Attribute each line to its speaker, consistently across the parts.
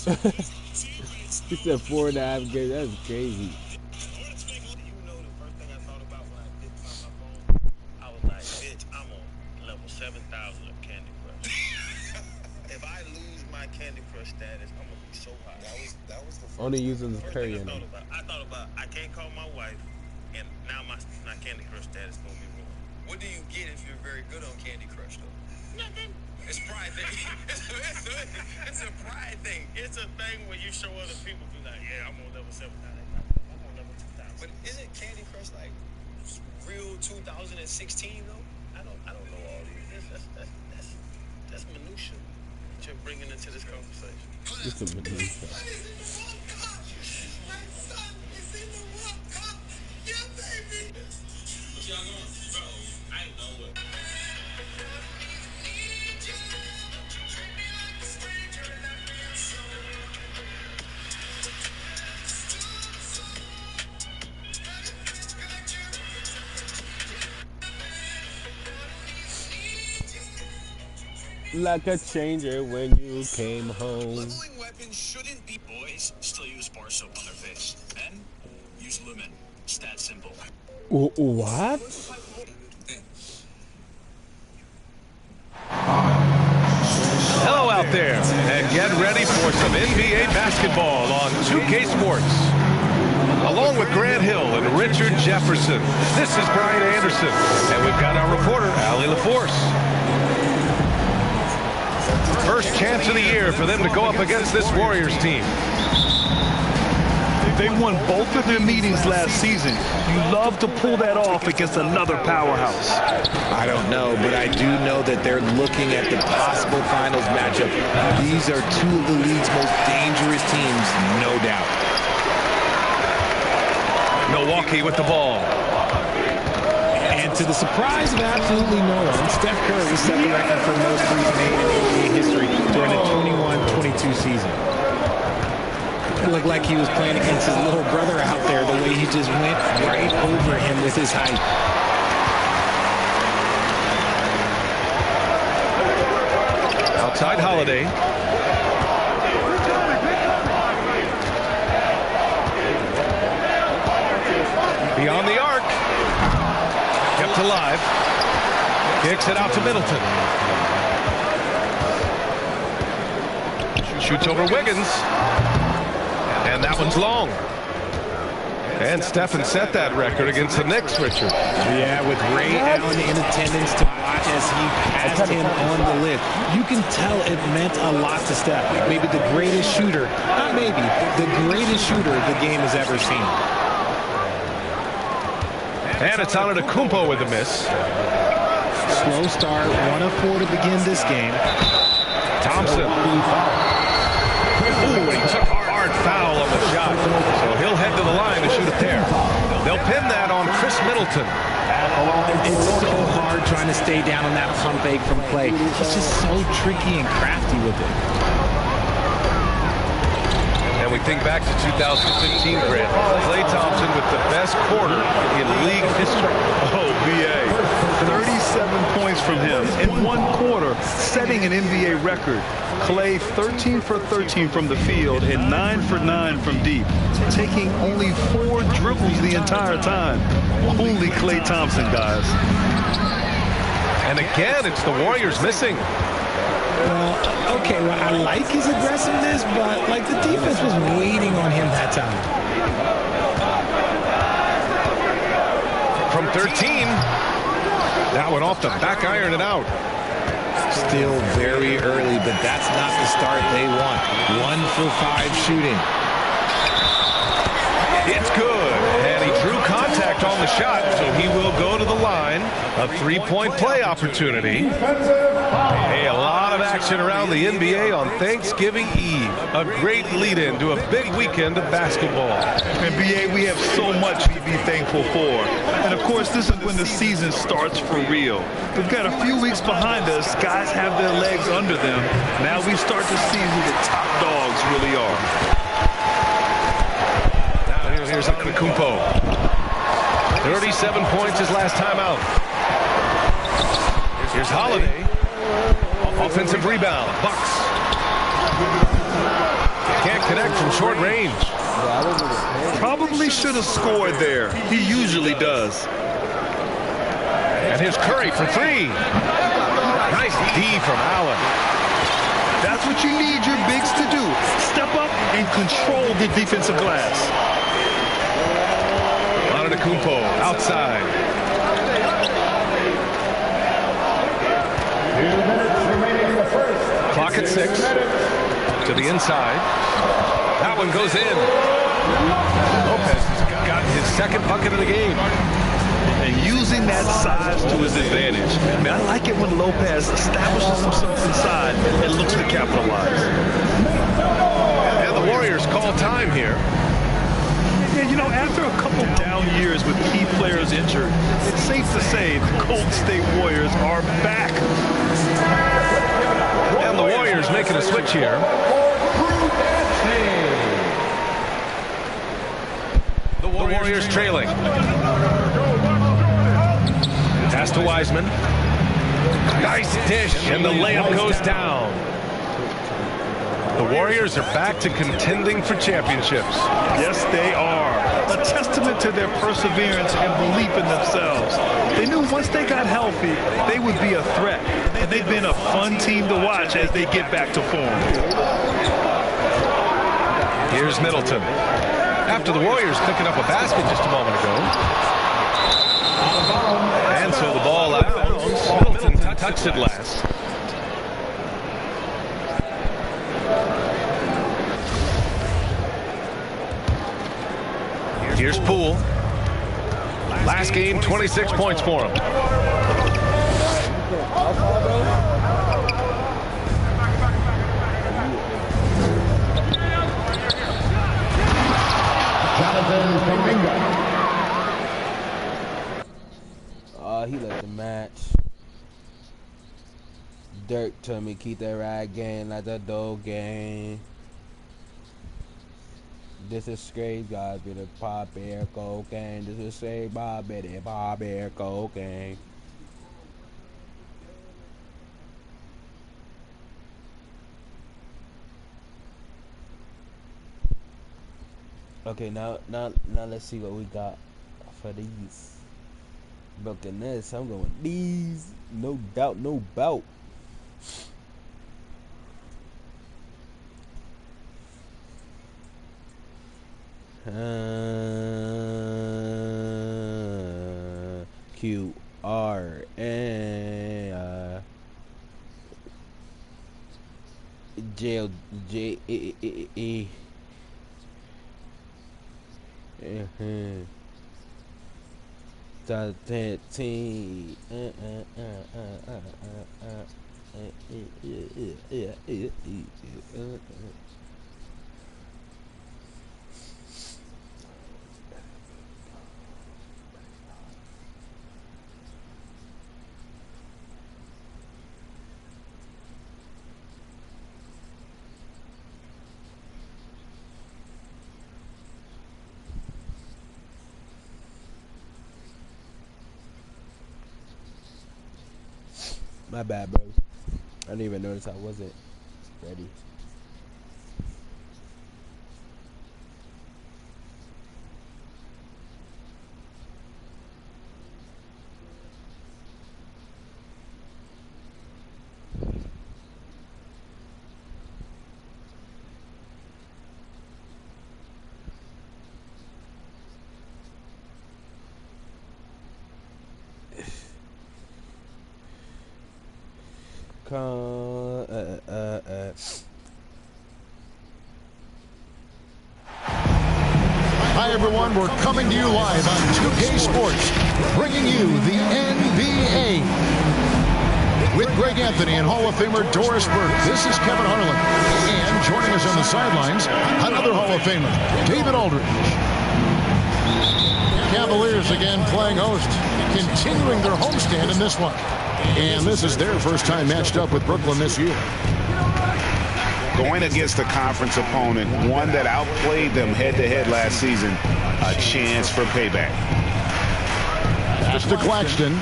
Speaker 1: He said 4.5 games. That's crazy.
Speaker 2: You know the first thing I thought about when I did find my phone? I was like, bitch, I'm on level 7,000 of Candy Crush. If I lose my Candy Crush status, I'm gonna be so high. That was the first
Speaker 1: Only using the
Speaker 2: thing
Speaker 1: Perry
Speaker 2: I
Speaker 1: in
Speaker 2: thought
Speaker 1: him.
Speaker 2: about. I thought about I can't call my wife, and now my Candy Crush status gonna be ruined.
Speaker 3: What do you get if you're very good on Candy Crush, though?
Speaker 2: Nothing.
Speaker 3: It's pride thing. It's a pride thing.
Speaker 2: It's a thing where you show other people, be like, yeah, I'm on level 7,000. I'm on level 2,000.
Speaker 3: But isn't Candy Crush like real 2016 though?
Speaker 2: I don't know all these. That's minutia that you're bringing into this conversation.
Speaker 1: It's a minutia.
Speaker 3: What y'all doing? Bro, I know it.
Speaker 1: Like a changer when you came home.
Speaker 3: Leveling weapons shouldn't be. Boys still use bar soap on their face. Men use lumen. It's that simple.
Speaker 1: What?
Speaker 4: Hello out there, and get ready for some NBA basketball on 2K Sports. Along with Grant Hill and Richard Jefferson, this is Brian Anderson, and we've got our reporter, Allie LaForce. First chance of the year for them to go up against this Warriors team.
Speaker 5: They won both of their meetings last season. You love to pull that off against another powerhouse.
Speaker 6: I don't know, but I do know that they're looking at the possible finals matchup. These are two of the league's most dangerous teams, no doubt.
Speaker 4: Milwaukee with the ball.
Speaker 7: And to the surprise of absolutely no one, Steph Curry set the record for most threes made in NBA history during the 21-22 season. It looked like he was playing against his little brother out there, the way he just went right over him with his height.
Speaker 4: Outside Holiday. Beyond the arc. Kept alive. Kicks it out to Middleton. Shoots over Wiggins. And that one's long. And Stephen set that record against the Knicks, Richard.
Speaker 7: Yeah, with Ray Allen in attendance to watch as he passed him on the lip. You can tell it meant a lot to Steph. Maybe the greatest shooter, not maybe, the greatest shooter the game has ever seen.
Speaker 4: And it's Antetokounmpo with a miss.
Speaker 7: Slow start, 1 of 4 to begin this game.
Speaker 4: Thompson. Ooh, he took a hard foul on the shot. So he'll head to the line to shoot a pair. They'll pin that on Chris Middleton.
Speaker 7: It's so hard trying to stay down on that pump fake from Clay. He's just so tricky and crafty with it.
Speaker 4: And we think back to 2015, Grant. Klay Thompson with the best quarter in league history.
Speaker 5: Oh, BA. 37 points from him in 1 quarter, setting an NBA record. Klay 13 for 13 from the field and 9 for 9 from deep, taking only 4 dribbles the entire time. Only Klay Thompson, guys.
Speaker 4: And again, it's the Warriors missing.
Speaker 7: Well, okay, well, I like his aggressiveness, but like the defense was waiting on him that time.
Speaker 4: From 13, that one off the back iron and out.
Speaker 6: Still very early, but that's not the start they want. 1 for 5 shooting.
Speaker 4: It's good, and he drew contact on the shot, so he will go to the line. A 3-point play opportunity. Hey, a lot of action around the NBA on Thanksgiving Eve. A great lead-in to a big weekend of basketball.
Speaker 5: NBA, we have so much to be thankful for. And of course, this is when the season starts for real. We've got a few weeks behind us. Guys have their legs under them. Now we start to see who the top dogs really are.
Speaker 4: Now here's Antetokounmpo. 37 points his last time out. Here's Holiday. Offensive rebound. Bucks. can't connect from short range.
Speaker 5: Probably should have scored there. He usually does.
Speaker 4: And here's Curry for three. Nice D from Allen.
Speaker 5: That's what you need your bigs to do. Step up and control the defensive glass.
Speaker 4: Antetokounmpo outside. Clock at 6. To the inside. That one goes in. Lopez has got his second bucket of the game.
Speaker 5: And using that size to his advantage. I mean, I like it when Lopez establishes himself inside and looks to capitalize.
Speaker 4: And the Warriors call time here.
Speaker 5: Yeah, you know, after a couple down years with key players injured, it's safe to say the Golden State Warriors are back.
Speaker 4: And the Warriors making a switch here. The Warriors trailing. Pass to Wiseman. Nice dish, and the layup goes down. The Warriors are back to contending for championships.
Speaker 5: Yes, they are. A testament to their perseverance and belief in themselves. They knew once they got healthy, they would be a threat. And they've been a fun team to watch as they get back to form.
Speaker 4: Here's Middleton. After the Warriors picking up a basket just a moment ago. And so the ball out of bounds. Middleton touched it last. Here's Poole. Last game, 26 points for him.
Speaker 1: He let the match. Dirk told me keep that ride game like the dough game. This is straight God be the pop air cocaine. This is straight Bob Betty pop air cocaine. Okay, now let's see what we got for these. Broken this, I'm going these. No doubt, no bout. QRN jail J My bad, bro. I didn't even notice I wasn't ready.
Speaker 8: Hi everyone, we're coming to you live on 2K Sports, bringing you the NBA. With Greg Anthony and Hall of Famer Doris Burke, this is Kevin Harlan. And joining us on the sidelines, another Hall of Famer, David Aldridge. Cavaliers again playing host, continuing their homestand in this one. And this is their first time matched up with Brooklyn this year.
Speaker 9: Going against a conference opponent, one that outplayed them head-to-head last season, a chance for payback.
Speaker 8: Pass to Claxton.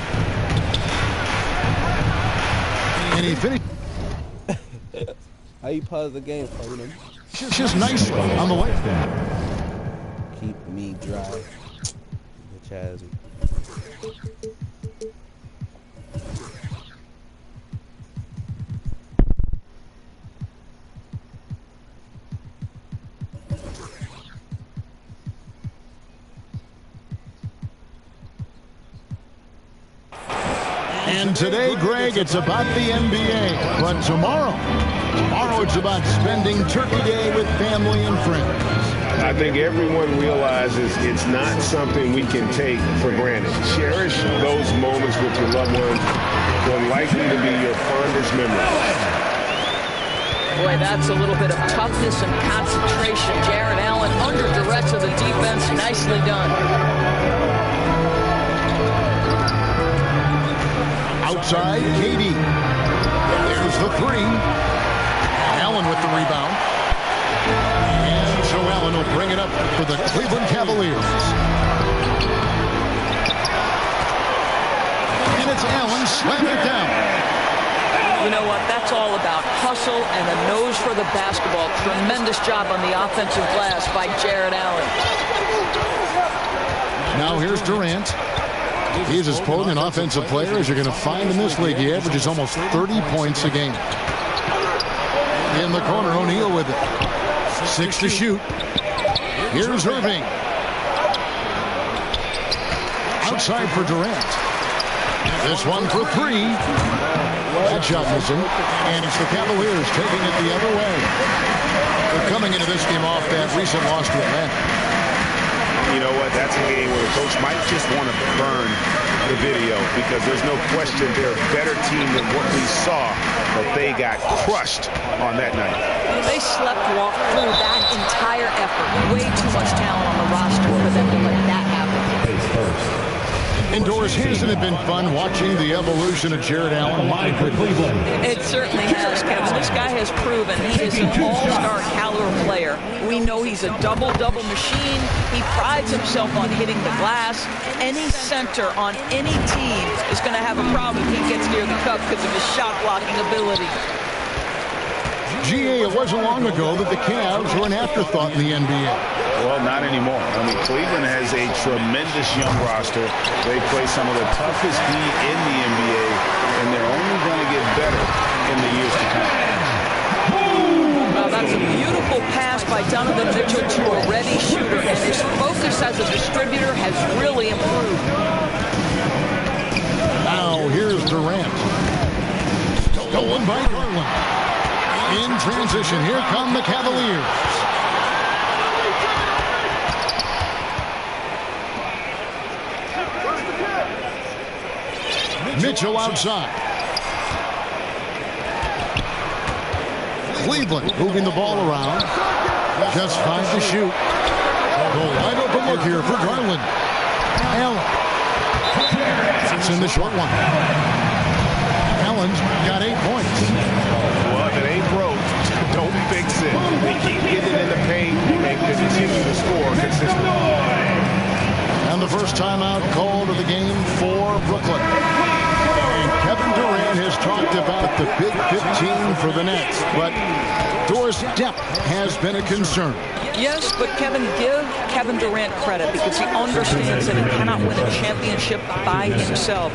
Speaker 8: And he finished.
Speaker 1: How you pause the game, Conan?
Speaker 8: Just nicely on the way.
Speaker 1: Keep me dry. Bitch ass.
Speaker 8: And today, Greg, it's about the NBA. But tomorrow it's about spending Turkey Day with family and friends.
Speaker 9: I think everyone realizes it's not something we can take for granted. Cherish those moments with your loved ones. They're likely to be your fondest memories.
Speaker 10: Boy, that's a little bit of toughness and concentration. Jared Allen under duress of the defense. Nicely done.
Speaker 8: Outside, KD. There's the three. Allen with the rebound. And so Allen will bring it up for the Cleveland Cavaliers. And it's Allen slamming it down.
Speaker 10: You know what? That's all about hustle and a nose for the basketball. Tremendous job on the offensive glass by Jared Allen.
Speaker 8: Now here's Durant. He's as potent an offensive player as you're going to find in this league. He averages almost 30 points a game. In the corner, O'Neal with it. 6 to shoot. Here's Irving. Outside for Durant. This one for three. That shot missing. And it's the Cavaliers taking it the other way. They're coming into this game off that recent loss to Atlanta.
Speaker 9: You know what? That's a game where the coach might just want to burn the video because there's no question they're a better team than what we saw, but they got crushed on that night.
Speaker 10: They sleptwalked through that entire effort. Way too much talent on the roster for them to let that happen.
Speaker 8: Indoors, hasn't it been fun watching the evolution of Jared Allen? My goodness.
Speaker 10: It certainly has, Kevin. This guy has proven he is an all-star caliber player. We know he's a double-double machine. He prides himself on hitting the glass. Any center on any team is going to have a problem if he gets near the cup because of his shot-blocking ability.
Speaker 8: GA, it wasn't long ago that the Cavs were an afterthought in the NBA.
Speaker 9: Well, not anymore. I mean, Cleveland has a tremendous young roster. They play some of the toughest D in the NBA, and they're only going to get better in the years to come.
Speaker 10: Well, that's a beautiful pass by Donovan Mitchell to a ready shooter, and his focus as a distributor has really improved.
Speaker 8: Now, here's Durant. Stolen by Garland. In transition, here come the Cavaliers. Mitchell outside. Cleveland moving the ball around. Just 5 to shoot. The wide open look here for Garland. Allen. It's in the short one. Allen's got 8 points.
Speaker 9: Well, if it ain't broke, don't fix it. They keep getting in the paint and continue to score consistently.
Speaker 8: And the first timeout called of the game for Brooklyn. And Kevin Durant has talked about the Big 15 for the Nets, but Doris' depth has been a concern.
Speaker 10: Yes, but Kevin, give Kevin Durant credit because he understands that he cannot win a championship by himself.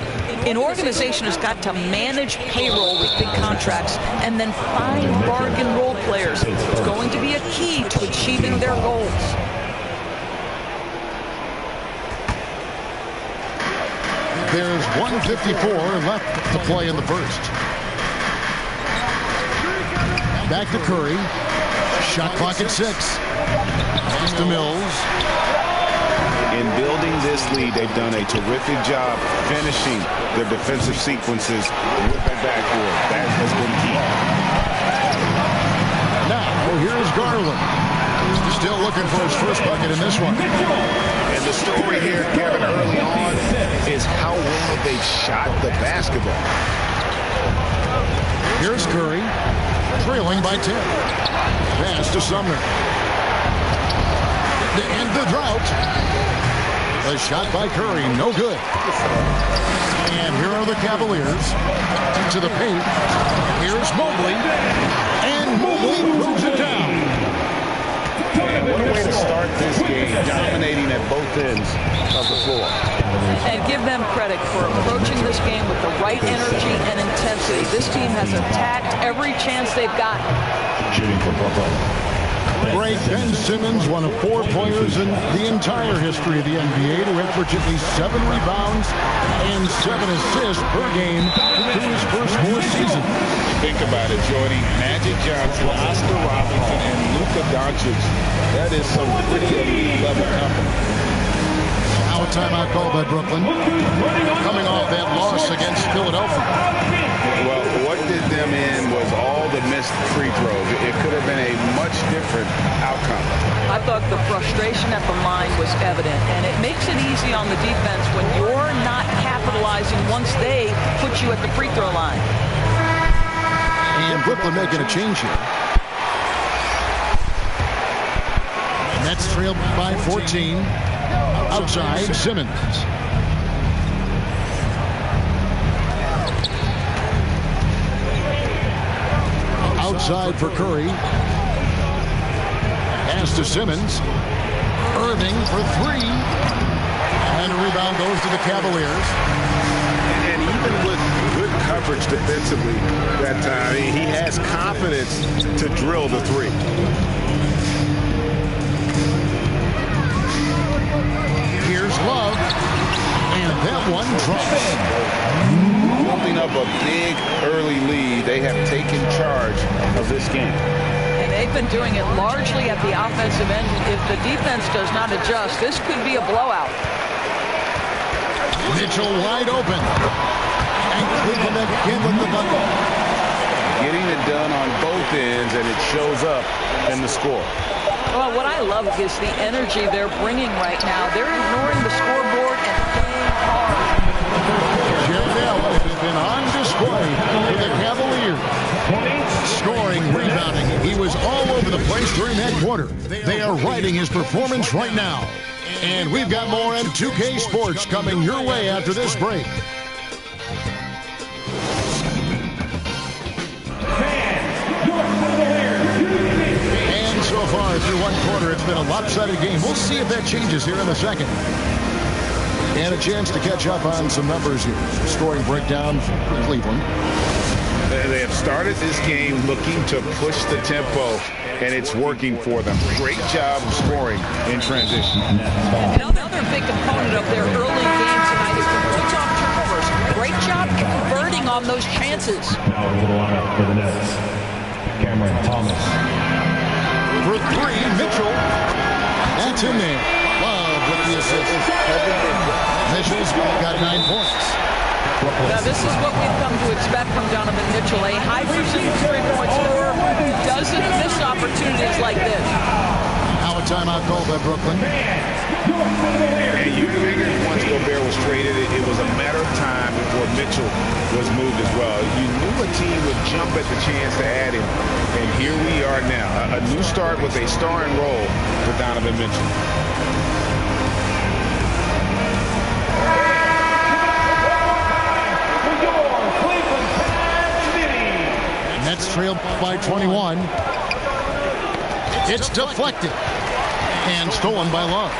Speaker 10: An organization has got to manage payroll with big contracts and then find bargain role players. It's going to be a key to achieving their goals.
Speaker 8: There's 1:54 left to play in the first. Back to Curry. Shot clock at 6. Pass to Mills.
Speaker 9: In building this lead, they've done a terrific job finishing their defensive sequences with that backboard. That has been key.
Speaker 8: Now, here's Garland. Still looking for his first bucket in this one.
Speaker 9: And the story here, Kevin, early on is how well they've shot the basketball.
Speaker 8: Here's Curry, trailing by 10. Pass to Sumner. To end the drought. The shot by Curry, no good. And here are the Cavaliers. To the paint. Here's Mobley. And Mobley moves it down.
Speaker 9: What a way to start this game, dominating at both ends of the floor.
Speaker 10: And give them credit for approaching this game with the right energy and intensity. This team has attacked every chance they've gotten.
Speaker 8: Shooting for Brooklyn. Great Ben Simmons, one of 4 players in the entire history of the NBA to average at least 7 rebounds and 7 assists per game through his first 4 seasons.
Speaker 9: Think about it, Jordy. Magic Johnson, Oscar Robertson, and Luka Doncic. That is some pretty elite level company.
Speaker 8: Now a timeout call by Brooklyn. Coming off that loss against Philadelphia.
Speaker 9: Well, what did them in was all the missed free throws. It could have been a much different outcome.
Speaker 10: I thought the frustration at the line was evident, and it makes it easy on the defense when you're not capitalizing once they put you at the free throw line.
Speaker 8: And Brooklyn making a change here. Nets trailed by 14. Outside, Simmons. Outside for Curry. Pass to Simmons. Irving for 3. And a rebound goes to the Cavaliers.
Speaker 9: And even with good coverage defensively that time, he has confidence to drill the 3.
Speaker 8: Here's Love. And that one drops.
Speaker 9: Building up a big early lead, they have taken charge of this game.
Speaker 10: And they've been doing it largely at the offensive end. If the defense does not adjust, this could be a blowout.
Speaker 8: Mitchell wide open. And Cleveland again with the bucket.
Speaker 9: Getting it done on both ends, and it shows up in the score.
Speaker 10: Well, what I love is the energy they're bringing right now. They're ignoring the scoreboard and playing hard.
Speaker 8: Jared Allen has been on display for the Cavaliers. Scoring, rebounding. He was all over the place during that quarter. They are riding his performance right now. And we've got more M2K Sports coming your way after this break. And so far through one quarter, it's been a lopsided game. We'll see if that changes here in a second. And a chance to catch up on some numbers here. Scoring breakdown for Cleveland.
Speaker 9: They have started this game looking to push the tempo, and it's working for them. Great job of scoring in transition.
Speaker 10: Another big component of their early game tonight is the puts-off turnovers. Great job converting on those chances.
Speaker 11: Now a little lineup for the Nets. Cameron Thomas.
Speaker 8: For 3, Mitchell. That's in there. Love with the assist. Mitchell's got 9 points.
Speaker 10: Now, this is what we've come to expect from Donovan Mitchell, a high-percentage three-point scorer who doesn't miss opportunities like this.
Speaker 8: Now a timeout call by Brooklyn.
Speaker 9: And you figured once Gobert was traded, it was a matter of time before Mitchell was moved as well. You knew a team would jump at the chance to add him, and here we are now. A new start with a starring role for Donovan Mitchell.
Speaker 8: Nets trailed by 21. It's deflected and stolen by Love.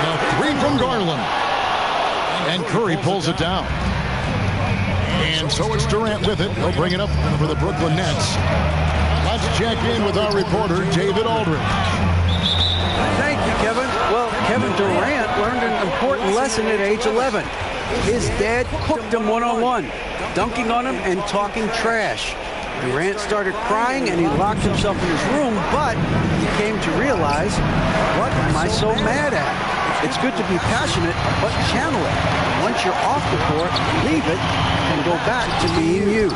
Speaker 8: The 3 from Garland. And Curry pulls it down. And so it's Durant with it. He'll bring it up for the Brooklyn Nets. Let's check in with our reporter, David Aldridge.
Speaker 12: Thank you, Kevin. Well, Kevin Durant learned an important lesson at age 11. His dad cooked him one-on-one, dunking on him and talking trash. Durant started crying and he locked himself in his room, but he came to realize, what am I so mad at? It's good to be passionate, but channel it. Once you're off the court, leave it and go back to being you.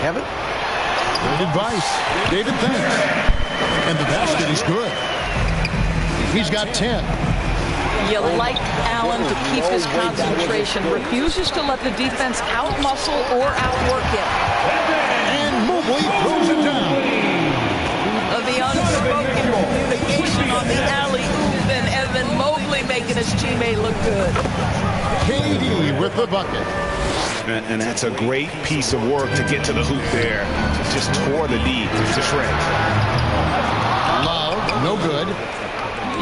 Speaker 12: Kevin?
Speaker 8: Good advice. David, thanks. And the basket is good. He's got 10.
Speaker 10: You like Allen to keep his concentration. Refuses to let the defense out-muscle or outwork him.
Speaker 8: And Mobley throws it down.
Speaker 10: The unspoken communication on the alley-oop, and Evan Mobley making his teammate look good.
Speaker 8: KD with the bucket.
Speaker 9: And that's a great piece of work to get to the hoop there. Just tore the D to shreds.
Speaker 8: Love No good.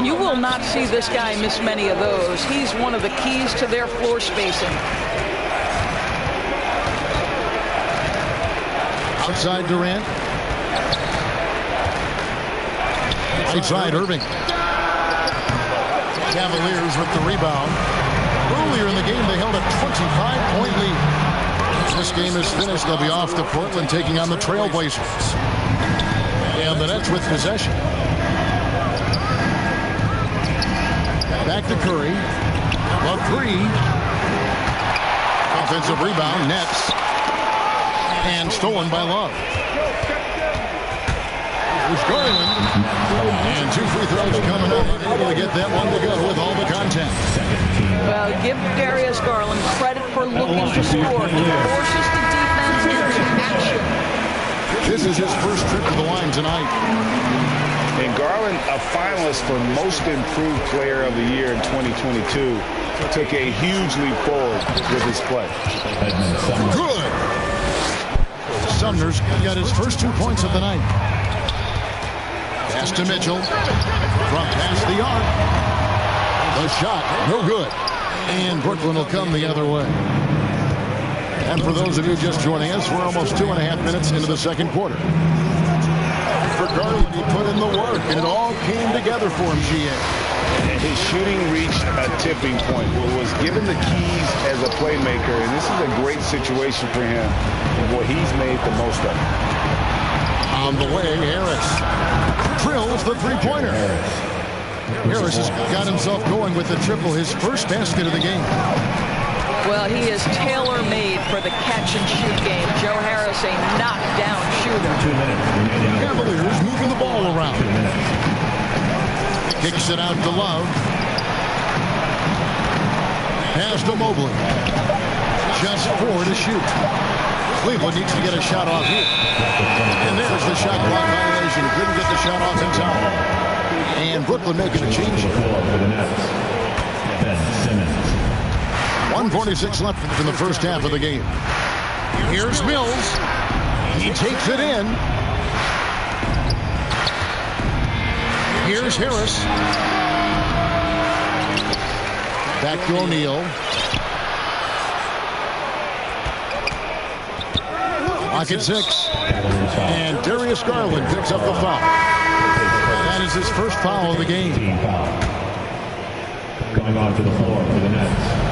Speaker 10: You will not see this guy miss many of those. He's one of the keys to their floor spacing.
Speaker 8: Outside Durant. Right side Irving. Cavaliers with the rebound. Earlier in the game, they held a 25-point lead. This game is finished. They'll be off to Portland, taking on the Trailblazers. And the Nets with possession. Back to Curry. Love three. Offensive rebound, Nets. And stolen by Love. Here's Garland. And 2 free throws coming up. Able to get that one to go with all the contact.
Speaker 10: Well, give Darius Garland credit for looking to score. He forces the defense into action.
Speaker 8: This is his first trip to the line tonight.
Speaker 9: And Garland, a finalist for Most Improved Player of the Year in 2022, took a huge leap forward with his play.
Speaker 8: Good. Sumner's got his first 2 points of the night. Pass to Mitchell. From past the arc. The shot, no good. And Brooklyn will come the other way. And for those of you just joining us, we're almost 2.5 minutes into the second quarter. For Garland, he put in the work, and it all came together for him, GA.
Speaker 9: His shooting reached a tipping point where was given the keys as a playmaker, and this is a great situation for him. And boy, he's made the most of it.
Speaker 8: On the way, Harris drills the three-pointer. Harris has got himself going with the triple, his first basket of the game.
Speaker 10: Well, he is tailor-made for the catch-and-shoot game. Joe Harris, a knockdown shooter.
Speaker 8: Cavaliers moving the ball around. Kicks it out to Love. Pass to Mobley. Just 4 to shoot. Cleveland needs to get a shot off here. And there's the shot clock violation. Couldn't get the shot off in time. And Brooklyn making a change. 1:46 left in the first half of the game. Here's Mills. He takes it in. Here's Harris. Back to O'Neal. Lock at 6. And Darius Garland picks up the foul. That is his first foul of the game.
Speaker 11: Going on to the floor for the Nets.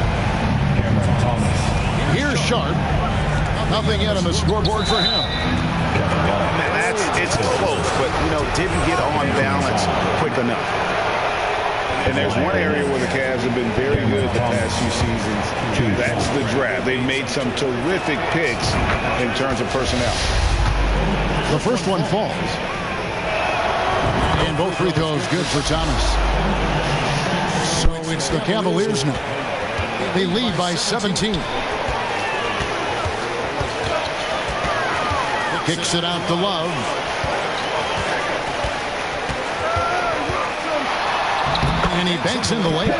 Speaker 8: Here's Sharp. Nothing yet on the scoreboard for him.
Speaker 9: Man, it's close, but, didn't get on balance quick enough. And there's one area where the Cavs have been very good the past few seasons. That's the draft. They've made some terrific picks in terms of personnel.
Speaker 8: The first one falls. And both free throws good for Thomas. So it's the Cavaliers now. They lead by 17. Kicks it out to Love. And he banks in the layup.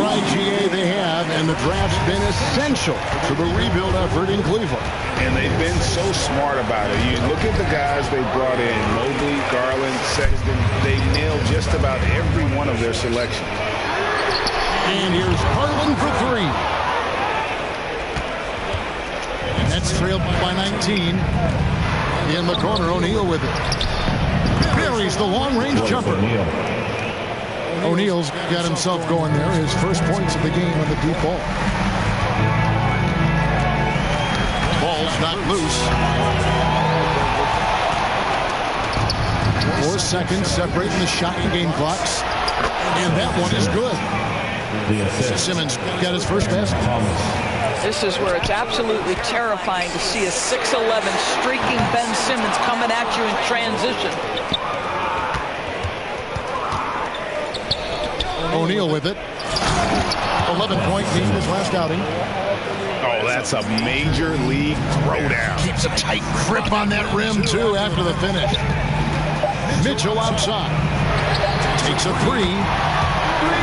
Speaker 8: Right, GA, they have, and the draft's been essential to the rebuild effort in Cleveland.
Speaker 9: And they've been so smart about it. You look at the guys they brought in, Mobley, Garland, Sexton. They nailed just about every one of their selections.
Speaker 8: And here's Garland for 3. Nets trailed by 19. In the corner, O'Neal with it. Buries the long-range jumper. O'Neal's got himself going there. His first points of the game on the deep ball. Ball's not loose. 4 seconds separating the shot and game clocks. And that one is good. Simmons got his first basket.
Speaker 10: This is where it's absolutely terrifying to see a 6'11" streaking Ben Simmons coming at you in transition.
Speaker 8: O'Neal with it. 11-point lead his last outing.
Speaker 9: Oh, that's a major league throwdown.
Speaker 8: Keeps a tight grip on that rim, too, after the finish. Mitchell outside. Takes a 3.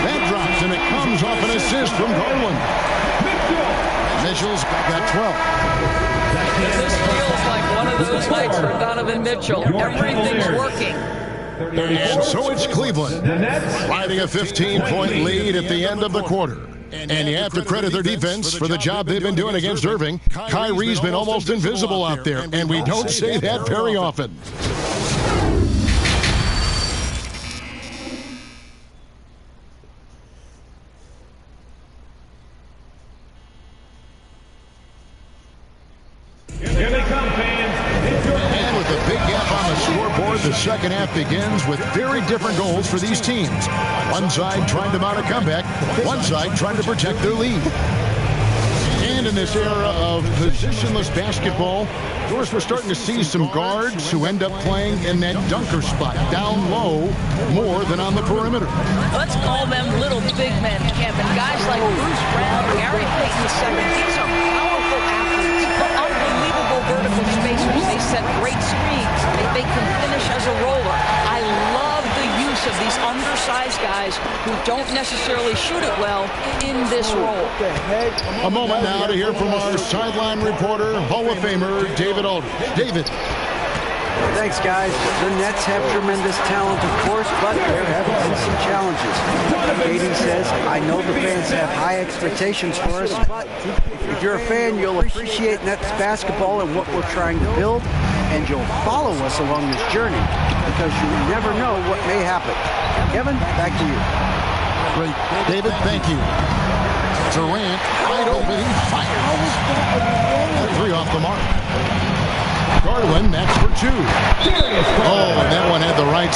Speaker 8: That drops, and it comes off an assist from Garland. Mitchell's got 12.
Speaker 10: This feels like one of those nights for Donovan Mitchell. Everything's working.
Speaker 8: And so it's Cleveland riding a 15-point lead at the end of the quarter. And you have to credit their defense for the job they've been doing against Irving. Kyrie's been almost invisible out there, and we don't say that very often.
Speaker 11: Here they come, fans.
Speaker 8: And with a big gap on the scoreboard, the second half begins with very different goals for these teams. One side trying to mount a comeback, one side trying to protect their lead. And in this era of positionless basketball, of course, we're starting to see some guards who end up playing in that dunker spot, down low, more than on the perimeter.
Speaker 10: Let's call them little big men, Kevin. Guys like Bruce Brown, Gary Payton II, these are powerful athletes, unbelievable vertical spacers. They set great screens. They can finish as a roller. I love the use of these undersized guys who don't necessarily shoot it well in this role.
Speaker 8: A moment now to hear from our sideline reporter, Hall of Famer David Aldridge. David.
Speaker 12: Thanks, guys. The Nets have tremendous talent, of course, but there have been some challenges. Katie says, I know the fans have high expectations for us, but if you're a fan, you'll appreciate Nets basketball and what we're trying to build, and you'll follow us along this journey because you never know what may happen. Kevin, back to you.
Speaker 8: Great. David, thank you. Durant, wide open, he fires. 3 off the mark. Garland, that's for 2. Oh, and that one had the right